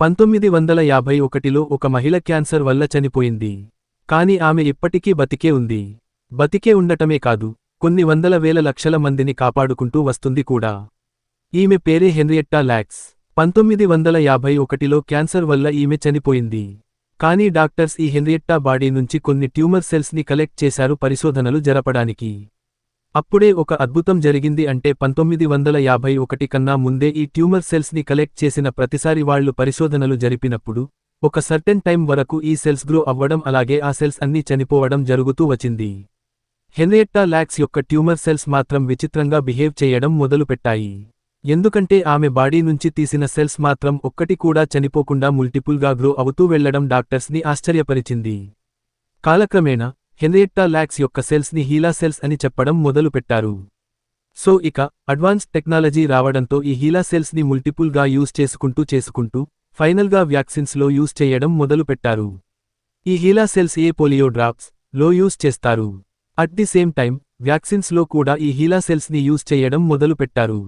1951లో ఒక మహిళ క్యాన్సర్ వల్ల చనిపోయింది. కాని ఆమె ఇప్పటికీ బతికే ఉంది. బతికే ఉండటమే కాదు, కొన్ని వందల వేల లక్షల మందిని కాపాడుకుంటూ వస్తుంది కూడా. ఈమె పేరే హెన్రియట్టా లాక్స్. 1951లో క్యాన్సర్ వల్ల ఈమె చనిపోయింది. కానీ డాక్టర్స్ ఈ హెన్రియట్టా బాడీ నుంచి కొన్ని ట్యూమర్ సెల్స్ ని కలెక్ట్ చేశారు పరిశోధనలు జరపడానికి. అప్పుడే ఒక అద్భుతం జరిగింది. అంటే 1951 కన్నా ముందే ఈ ట్యూమర్ సెల్స్ ని కలెక్ట్ చేసిన ప్రతిసారి వాళ్లు పరిశోధనలు జరిపినప్పుడు ఒక సర్టెన్ టైం వరకు ఈ సెల్స్ గ్రో అవ్వడం, అలాగే ఆ సెల్స్ అన్నీ చనిపోవడం జరుగుతూ వచ్చింది. హెన్రియట్టా లాక్స్ యొక్క ట్యూమర్ సెల్స్ మాత్రం విచిత్రంగా బిహేవ్ చేయడం మొదలుపెట్టాయి. ఎందుకంటే ఆమె బాడీ నుంచి తీసిన సెల్స్ మాత్రం ఒక్కటి కూడా చనిపోకుండా ముల్టిపుల్ గా గ్రో అవుతూ వెళ్లడం డాక్టర్స్ ని ఆశ్చర్యపరిచింది. కాలక్రమేణా హెన్రియట్టా లాక్స్ యొక్క సెల్స్ ని హీలా సెల్స్ అని చెప్పడం మొదలుపెట్టారు. సో ఇక అడ్వాన్స్డ్ టెక్నాలజీ రావడంతో ఈ హీలా సెల్స్ ని ముల్టిపుల్ గా యూజ్ చేసుకుంటూ ఫైనల్ గా వ్యాక్సిన్స్ లో యూజ్ చేయడం మొదలుపెట్టారు. ఈ హీలా సెల్స్ ఏ పోలియో డ్రాప్స్ లో యూజ్ చేస్తారు. At the same time vaccines లో కూడా ఈ హీలా సెల్స్ ని యూజ్ చేయడం మొదలుపెట్టారు.